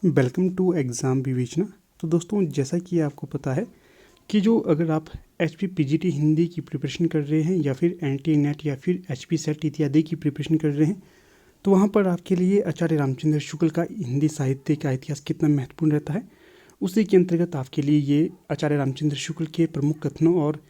Welcome to exam विवेचना। तो दोस्तों, जैसा कि आपको पता है कि जो अगर आप HP PGT हिंदी की प्रिपरेशन कर रहे हैं या फिर NT नेट या फिर HP सेट इत्यादि की प्रिपरेशन कर रहे हैं, तो वहाँ पर आपके लिए आचार्य रामचंद्र शुक्ल का हिंदी साहित्य का इतिहास कितना महत्वपूर्ण रहता है, उसी के अंतर्गत आपके लिए ये आचार्य रामचंद्र शुक्ल के प्रमुख कथनों और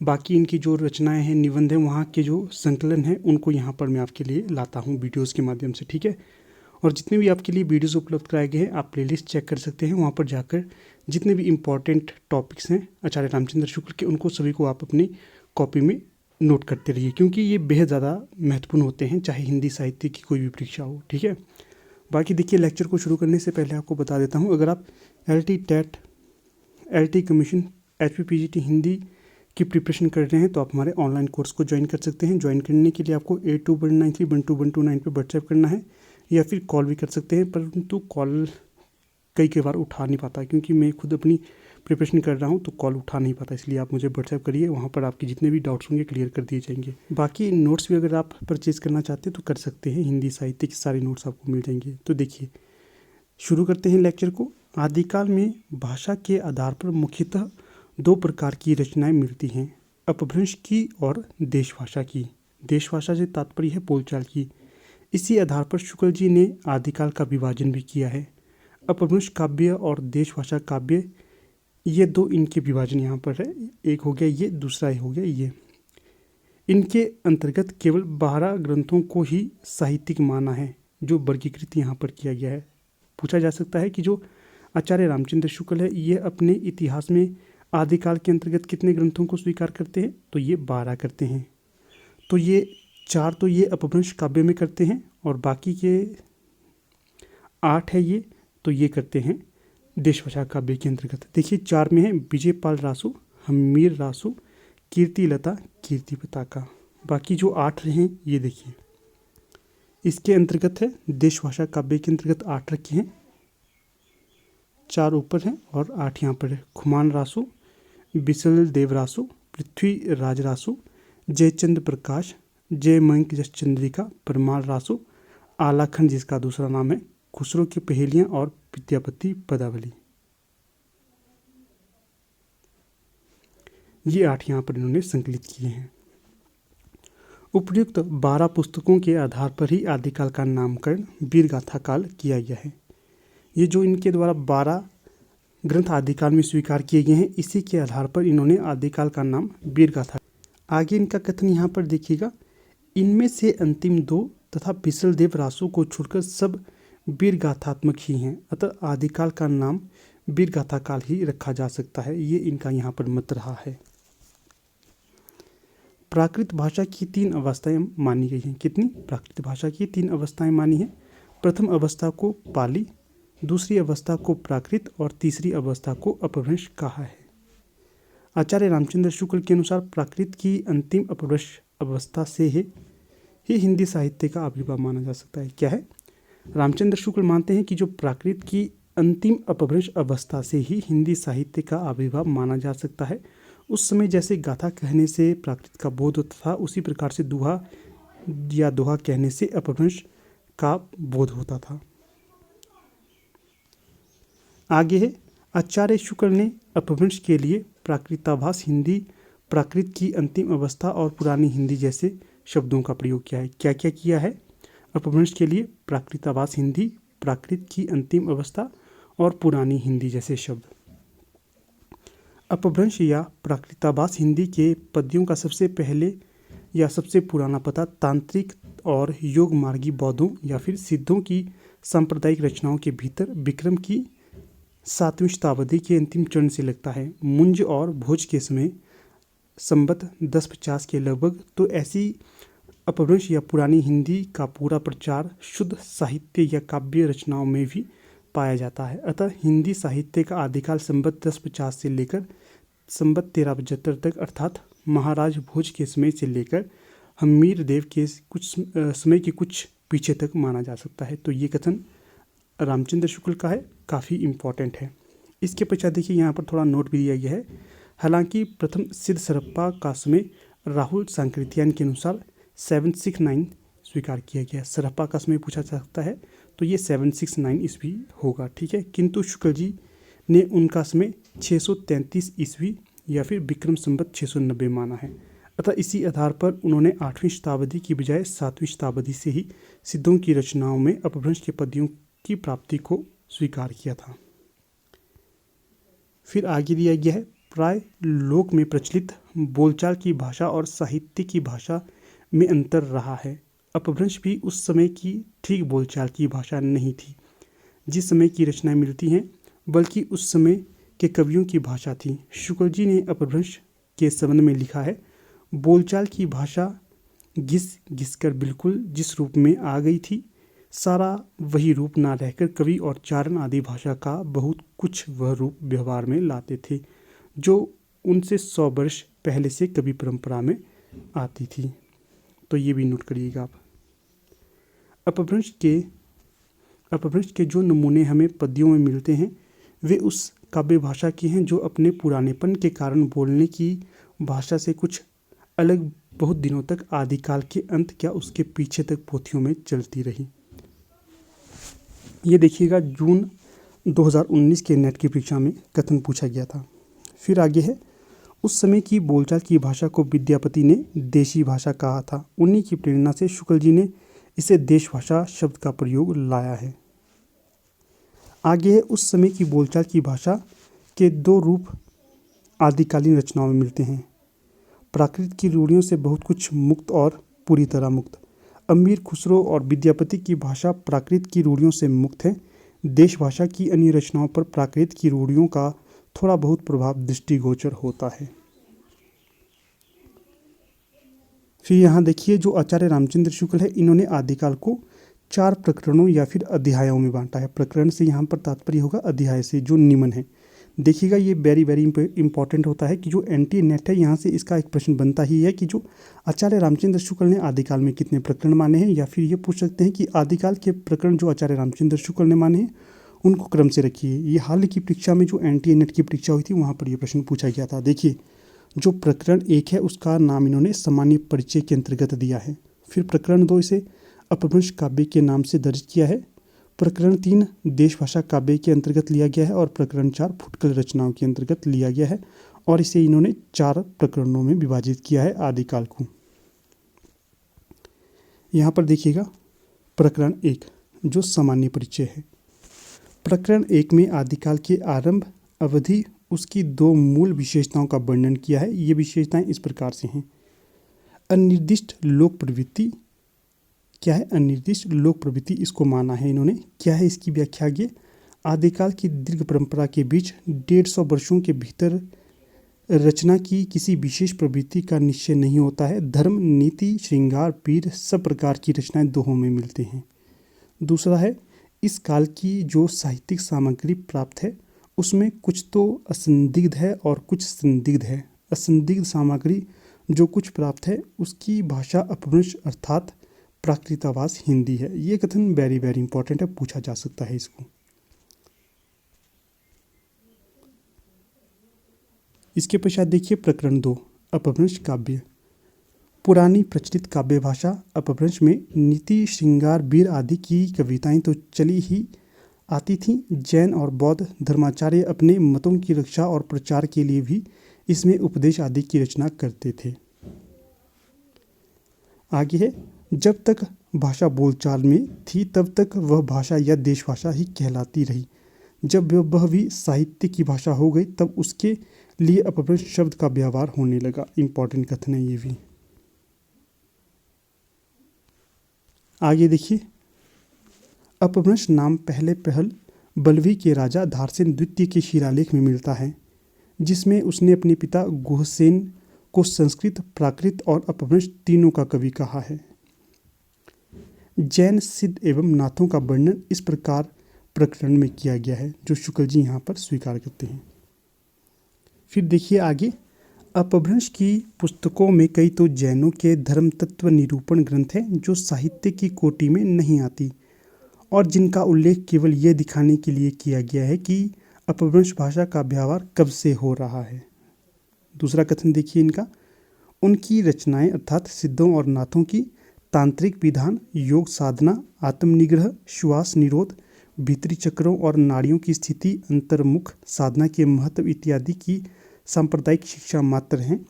बाकी इनकी जो रचनाएँ हैं, निबंध हैं, वहाँ के जो संकलन हैं, उनको यहाँ पर मैं आपके लिए लाता हूँ वीडियोज़ के माध्यम से। ठीक है। और जितने भी आपके लिए वीडियोस उपलब्ध कराए गए हैं, आप प्लेलिस्ट चेक कर सकते हैं। वहाँ पर जाकर जितने भी इम्पॉर्टेंट टॉपिक्स हैं आचार्य रामचंद्र शुक्ल के, उनको सभी को आप अपनी कॉपी में नोट करते रहिए, क्योंकि ये बेहद ज़्यादा महत्वपूर्ण होते हैं, चाहे हिंदी साहित्य की कोई भी परीक्षा हो। ठीक है। बाकी देखिए, लेक्चर को शुरू करने से पहले आपको बता देता हूँ, अगर आप LT TET, LT commission, HP PGT Hindi की प्रिपरेशन कर रहे हैं तो आप हमारे ऑनलाइन कोर्स को ज्वाइन कर सकते हैं। ज्वाइन करने के लिए आपको 8219312129 पर व्हाट्सएप करना है या फिर कॉल भी कर सकते हैं, परंतु कॉल कई बार उठा नहीं पाता, क्योंकि मैं खुद अपनी प्रिपरेशन कर रहा हूं तो कॉल उठा नहीं पाता। इसलिए आप मुझे व्हाट्सएप करिए, वहां पर आपके जितने भी डाउट्स होंगे क्लियर कर दिए जाएंगे। बाकी नोट्स भी अगर आप परचेज़ करना चाहते हैं तो कर सकते हैं, हिंदी साहित्य के सारे नोट्स आपको मिल जाएंगे। तो देखिए, शुरू करते हैं लेक्चर को। आदिकाल में भाषा के आधार पर मुख्यतः दो प्रकार की रचनाएँ मिलती हैं, अपभ्रंश की और देशभाषा की। देशभाषा से तात्पर्य है बोलचाल की। इसी आधार पर शुक्ल जी ने आदिकाल का विभाजन भी किया है। अपभ्रंश काव्य और देशभाषा काव्य, ये दो इनके विभाजन यहाँ पर है। एक हो गया ये, दूसरा हो गया ये। इनके अंतर्गत केवल 12 ग्रंथों को ही साहित्यिक माना है, जो वर्गीकृत यहाँ पर किया गया है। पूछा जा सकता है कि जो आचार्य रामचंद्र शुक्ल है, ये अपने इतिहास में आदिकाल के अंतर्गत कितने ग्रंथों को स्वीकार करते हैं, तो ये 12 करते हैं। तो ये 4 तो ये अपभ्रंश काव्य में करते हैं और बाकी के 8 है ये, तो ये करते हैं देशभाषा काव्य के अंतर्गत। देखिए, 4 में है विजयपाल रासु, हमीर रासु, कीर्तिलता, कीर्ति पताका। बाकी जो 8 हैं ये देखिए इसके अंतर्गत है, देशभाषा काव्य के अंतर्गत 8 रखे हैं। 4 ऊपर हैं और 8 यहाँ पर है। खुमान रासु, बिसल देव रासु, पृथ्वी राज रासु, जयचंद्र प्रकाश, जयमंक जसचंद्रिका, परमाल रासु, आलाखंड जिसका दूसरा नाम है, खुसरो की पहेलियां और विद्यापति पदावली। ये 8 यहाँ पर इन्होंने संकलित किए हैं। उपयुक्त 12 पुस्तकों के आधार पर ही आदिकाल का नामकरण वीरगाथा काल किया गया है। ये जो इनके द्वारा 12 ग्रंथ आदिकाल में स्वीकार किए गए हैं, इसी के आधार पर इन्होंने आदिकाल का नाम वीरगाथा। आगे इनका कथन यहाँ पर देखिएगा, इनमें से अंतिम 2 तथा बिसलदेव रासु को छोड़कर सब वीरगाथात्मक ही हैं, अतः आदिकाल का नाम वीरगाथा काल ही रखा जा सकता है। ये इनका यहाँ पर मत रहा है। प्राकृत भाषा की 3 अवस्थाएं मानी गई हैं। कितनी? प्राकृत भाषा की 3 अवस्थाएं मानी हैं। प्रथम अवस्था को पाली, दूसरी अवस्था को प्राकृत और तीसरी अवस्था को अपभ्रंश कहा है। आचार्य रामचंद्र शुक्ल के अनुसार प्राकृत की अंतिम अपभ्रंश अवस्था से ही हिंदी साहित्य का आविर्भाव माना जा सकता है। क्या है? रामचंद्र शुक्ल मानते हैं कि जो प्राकृत की अंतिम अपभ्रंश अवस्था से ही हिंदी साहित्य का आविर्भाव माना जा सकता है। उस समय जैसे गाथा कहने से प्राकृत का बोध होता था, उसी प्रकार से दुहा या दोहा कहने से अपभ्रंश का बोध होता था। आगे है, आचार्य शुक्ल ने अपभ्रंश के लिए प्राकृताभास हिंदी, प्राकृत की अंतिम अवस्था और पुरानी हिंदी जैसे शब्दों का प्रयोग किया है। क्या क्या किया है? अपभ्रंश के लिए प्राकृताभास हिंदी, प्राकृत की अंतिम अवस्था और पुरानी हिंदी जैसे शब्द। अपभ्रंश या प्राकृताभास हिंदी के पद्यों का सबसे पहले या सबसे पुराना पता तांत्रिक और योग मार्गी बौद्धों या फिर सिद्धों की सांप्रदायिक रचनाओं के भीतर विक्रम की 7वीं शताब्दी के अंतिम चरण से लगता है। मुंज और भोज के समय संवत 1050 के लगभग तो ऐसी अपभ्रंश या पुरानी हिंदी का पूरा प्रचार शुद्ध साहित्य या काव्य रचनाओं में भी पाया जाता है। अतः हिंदी साहित्य का आदिकाल संवत 1050 से लेकर संवत 1375 तक, अर्थात महाराज भोज के समय से लेकर हमीर देव के कुछ समय के कुछ पीछे तक माना जा सकता है। तो ये कथन रामचंद्र शुक्ल का है, काफ़ी इम्पॉर्टेंट है। इसके पश्चात देखिए, यहाँ पर थोड़ा नोट भी दिया गया है। हालांकि प्रथम सिद्ध सरप्पा का समय राहुल सांकृत्यायन के अनुसार 769 स्वीकार किया गया। सरहप्पा का समय पूछा जा सकता है तो ये 769 ईस्वी होगा, ठीक है। किंतु शुक्ल जी ने उनका समय 633 ईस्वी या फिर विक्रम संवत 690 माना है। अतः इसी आधार पर उन्होंने 8वीं शताब्दी की बजाय 7वीं शताब्दी से ही सिद्धों की रचनाओं में अपभ्रंश के पद्यों की प्राप्ति को स्वीकार किया था। फिर आगे दिया गया है, प्राय लोक में प्रचलित बोलचाल की भाषा और साहित्य की भाषा में अंतर रहा है। अपभ्रंश भी उस समय की ठीक बोलचाल की भाषा नहीं थी जिस समय की रचनाएं मिलती हैं, बल्कि उस समय के कवियों की भाषा थी। शुक्ल जी ने अपभ्रंश के संबंध में लिखा है, बोलचाल की भाषा घिस घिस कर बिल्कुल जिस रूप में आ गई थी, सारा वही रूप ना रहकर कवि और चारण आदि भाषा का बहुत कुछ वह रूप व्यवहार में लाते थे जो उनसे 100 वर्ष पहले से कवि परंपरा में आती थी। तो ये भी नोट करिएगा आप। अपभ्रंश के जो नमूने हमें पद्यों में मिलते हैं वे उस काव्य भाषा के हैं जो अपने पुरानेपन के कारण बोलने की भाषा से कुछ अलग बहुत दिनों तक आदिकाल के अंत क्या उसके पीछे तक पोथियों में चलती रही। ये देखिएगा जून 2019 के नेट की परीक्षा में कथन पूछा गया था। फिर आगे है, उस समय की बोलचाल की भाषा को विद्यापति ने देशी भाषा कहा था। उन्हीं की प्रेरणा से शुक्ल जी ने इसे देश भाषा शब्द का प्रयोग लाया है। आगे है, उस समय की बोलचाल की भाषा के 2 रूप आदिकालीन रचनाओं में मिलते हैं। प्राकृत की रूढ़ियों से बहुत कुछ मुक्त और पूरी तरह मुक्त। अमीर खुसरो और विद्यापति की भाषा प्राकृत की रूढ़ियों से मुक्त है। देश भाषा की अन्य रचनाओं पर प्राकृत की रूढ़ियों का थोड़ा बहुत प्रभाव दृष्टिगोचर होता है। फिर यहाँ देखिए, जो आचार्य रामचंद्र शुक्ल है, इन्होंने आदिकाल को 4 प्रकरणों या फिर अध्यायों में बांटा है। प्रकरण से यहाँ पर तात्पर्य होगा अध्याय से, जो निमन है। देखिएगा ये वेरी वेरी इंपॉर्टेंट होता है कि जो एंटी नेट है यहाँ से इसका एक प्रश्न बनता ही है कि जो आचार्य रामचंद्र शुक्ल ने आदिकाल में कितने प्रकरण माने हैं, या फिर ये पूछ सकते हैं कि आदिकाल के प्रकरण जो आचार्य रामचंद्र शुक्ल ने माने हैं उनको क्रम से रखिए। ये हाल की परीक्षा में जो एंटी नेट की परीक्षा हुई थी वहाँ पर यह प्रश्न पूछा गया था। देखिए, जो प्रकरण 1 है उसका नाम इन्होंने सामान्य परिचय के अंतर्गत दिया है। फिर प्रकरण 2 इसे अपभ्रंश काव्य के नाम से दर्ज किया है। प्रकरण 3 देश भाषा काव्य के अंतर्गत लिया गया है और प्रकरण 4 फुटकल रचनाओं के अंतर्गत लिया गया है और इसे इन्होंने 4 प्रकरणों में विभाजित किया है आदिकाल को। यहाँ पर देखिएगा प्रकरण 1 जो सामान्य परिचय है। प्रकरण 1 में आदिकाल के आरंभ अवधि उसकी 2 मूल विशेषताओं का वर्णन किया है। ये विशेषताएं इस प्रकार से हैं। अनिर्दिष्ट लोक प्रवृत्ति। क्या है अनिर्दिष्ट लोक प्रवृत्ति? इसको माना है इन्होंने। क्या है इसकी व्याख्या? ये आदिकाल की दीर्घ परंपरा के बीच 150 वर्षों के भीतर रचना की किसी विशेष प्रवृत्ति का निश्चय नहीं होता है। धर्म, नीति, श्रृंगार, पीर सब प्रकार की रचनाएं दोहों में मिलते हैं। दूसरा है, इस काल की जो साहित्यिक सामग्री प्राप्त है उसमें कुछ तो असंदिग्ध है और कुछ संदिग्ध है। असंदिग्ध सामग्री जो कुछ प्राप्त है उसकी भाषा अपभ्रंश अर्थात प्राकृतावास हिंदी है। ये कथन वेरी वेरी इंपॉर्टेंट है, पूछा जा सकता है इसको। इसके पश्चात देखिए प्रकरण 2 अपभ्रंश काव्य। पुरानी प्रचलित काव्य भाषा अपभ्रंश में नीति, श्रृंगार, वीर आदि की कविताएं तो चली ही आती थीं। जैन और बौद्ध धर्माचार्य अपने मतों की रक्षा और प्रचार के लिए भी इसमें उपदेश आदि की रचना करते थे। आगे है, जब तक भाषा बोलचाल में थी तब तक वह भाषा या देश भाषा ही कहलाती रही। जब वह भी साहित्य की भाषा हो गई तब उसके लिए अपभ्रंश शब्द का व्यवहार होने लगा। इंपॉर्टेंट कथन है ये भी। आगे देखिए, अपभ्रंश नाम पहले पहल बलवी के राजा धारसेन द्वितीय के शिलालेख में मिलता है जिसमें उसने अपने पिता गुहसेन को संस्कृत, प्राकृत और अपभ्रंश तीनों का कवि कहा है। जैन, सिद्ध एवं नाथों का वर्णन इस प्रकार प्रकरण में किया गया है जो शुक्ल जी यहाँ पर स्वीकार करते हैं। फिर देखिए आगे, अपभ्रंश की पुस्तकों में कई तो जैनों के धर्म तत्व निरूपण ग्रंथ हैं जो साहित्य की कोटि में नहीं आती और जिनका उल्लेख केवल यह दिखाने के लिए किया गया है कि अपभ्रंश भाषा का व्यवहार कब से हो रहा है। दूसरा कथन देखिए इनका, उनकी रचनाएं अर्थात सिद्धों और नाथों की तांत्रिक विधान, योग साधना, आत्मनिग्रह, श्वास निरोध, भीतरी चक्रों और नाड़ियों की स्थिति, अंतर्मुख साधना के महत्व इत्यादि की सांप्रदायिक शिक्षा मात्र हैं।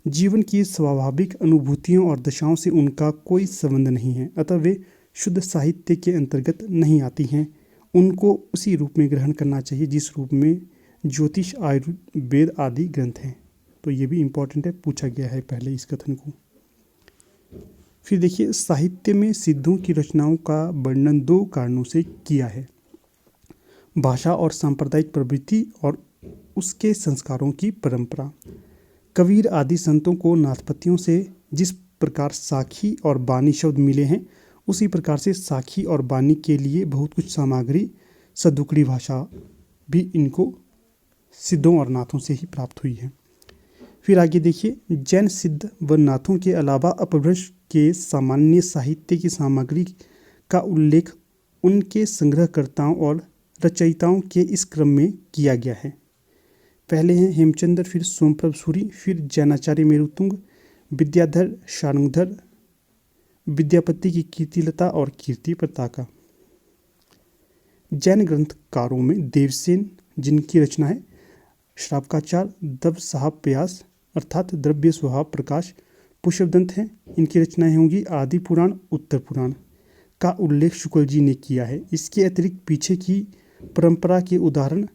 जीवन की स्वाभाविक अनुभूतियों और दशाओं से उनका कोई संबंध नहीं है, अतः वे शुद्ध साहित्य के अंतर्गत नहीं आती हैं। उनको उसी रूप में ग्रहण करना चाहिए जिस रूप में ज्योतिष, आयुर्वेद आदि ग्रंथ हैं। तो ये भी इम्पोर्टेंट है, पूछा गया है पहले इस कथन को। फिर देखिए, साहित्य में सिद्धों की रचनाओं का वर्णन दो कारणों से किया है: भाषा और सांप्रदायिक प्रवृत्ति और उसके संस्कारों की परंपरा। कबीर आदि संतों को नाथपतियों से जिस प्रकार साखी और बानी शब्द मिले हैं, उसी प्रकार से साखी और बानी के लिए बहुत कुछ सामग्री, सदुकड़ी भाषा भी इनको सिद्धों और नाथों से ही प्राप्त हुई है। फिर आगे देखिए, जैन सिद्ध व नाथों के अलावा अपभ्रंश के सामान्य साहित्य की सामग्री का उल्लेख उनके संग्रहकर्ताओं और रचयिताओं के इस क्रम में किया गया है। पहले हैं हेमचंद्र, फिर सोमप्रभ सूरी, फिर जैनाचार्य मेरुतुंग, विद्याधर शार्ंगधर, विद्यापति की कीर्तिलता और कीर्ति पताका। जैन ग्रंथकारों में देवसेन, जिनकी रचना है श्रावकाचार, दब साहब प्यास अर्थात द्रव्य स्वभाव प्रकाश, पुष्पदंत हैं। इनकी रचनाएं होंगी आदि पुराण, उत्तर पुराण का उल्लेख शुक्ल जी ने किया है। इसके अतिरिक्त पीछे की परंपरा के उदाहरण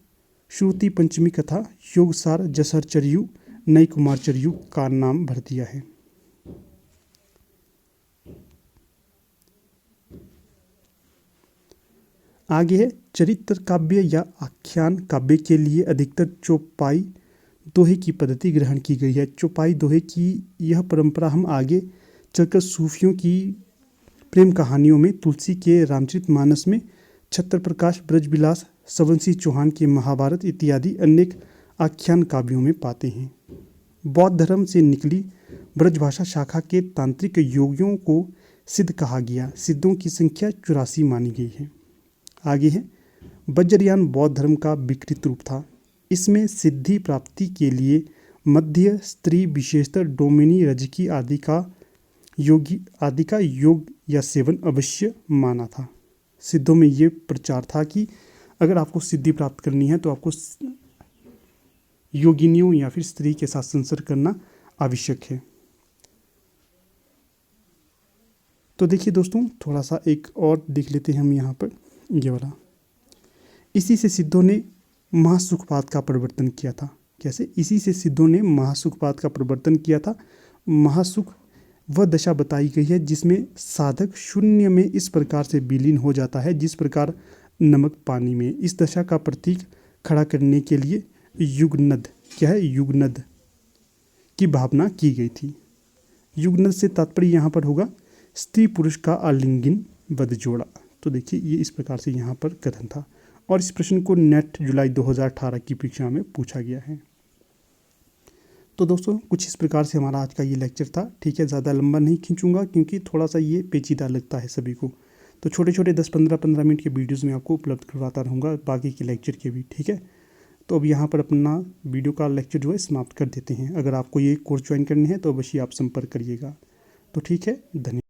श्रुति पंचमी कथा, योगसार, जसरचर्यु, नई कुमारचर्यु का नाम भर दिया है। आगे है चरित्र काव्य या आख्यान काव्य के लिए अधिकतर चौपाई दोहे की पद्धति ग्रहण की गई है। चौपाई दोहे की यह परंपरा हम आगे चलकर सूफियों की प्रेम कहानियों में, तुलसी के रामचरितमानस में, छत्र प्रकाश ब्रजविलास, सवन सिंह चौहान के महाभारत इत्यादि अनेक आख्यान काव्यों में पाते हैं। बौद्ध धर्म से निकली ब्रजभाषा शाखा के तांत्रिक योगियों को सिद्ध कहा गया। सिद्धों की संख्या 84 मानी गई है। आगे है वज्रयान बौद्ध धर्म का विकृत रूप था। इसमें सिद्धि प्राप्ति के लिए मध्य स्त्री, विशेषतर डोमिनी, रजकी आदि का योग या सेवन अवश्य माना था। सिद्धों में ये प्रचार था कि अगर आपको सिद्धि प्राप्त करनी है तो आपको योगिनियों या फिर स्त्री के साथ संसर्ग करना आवश्यक है। तो देखिए दोस्तों, थोड़ा सा एक और देख लेते हैं हम यहाँ पर, ये वाला। इसी से सिद्धों ने महासुखपात का प्रवर्तन किया था। कैसे? इसी से सिद्धों ने महासुखपात का प्रवर्तन किया था। महासुख वह दशा बताई गई है जिसमें साधक शून्य में इस प्रकार से विलीन हो जाता है जिस प्रकार नमक पानी में। इस दशा का प्रतीक खड़ा करने के लिए युगनद, क्या है? युगनद की भावना की गई थी। युगनद से तात्पर्य यहाँ पर होगा स्त्री पुरुष का आलिंगन बद जोड़ा। तो देखिए, ये इस प्रकार से यहाँ पर कथन था और इस प्रश्न को नेट जुलाई 2018 की परीक्षा में पूछा गया है। तो दोस्तों, कुछ इस प्रकार से हमारा आज का ये लेक्चर था। ठीक है, ज़्यादा लंबा नहीं खींचूंगा क्योंकि थोड़ा सा ये पेचीदा लगता है सभी को। तो छोटे छोटे 10-15 मिनट के वीडियोज़ में आपको उपलब्ध करवाता रहूँगा, बाकी के लेक्चर के भी। ठीक है, तो अब यहाँ पर अपना वीडियो का लेक्चर जो है समाप्त कर देते हैं। अगर आपको ये कोर्स ज्वाइन करने हैं तो अवश्य आप संपर्क करिएगा। तो ठीक है, धन्यवाद।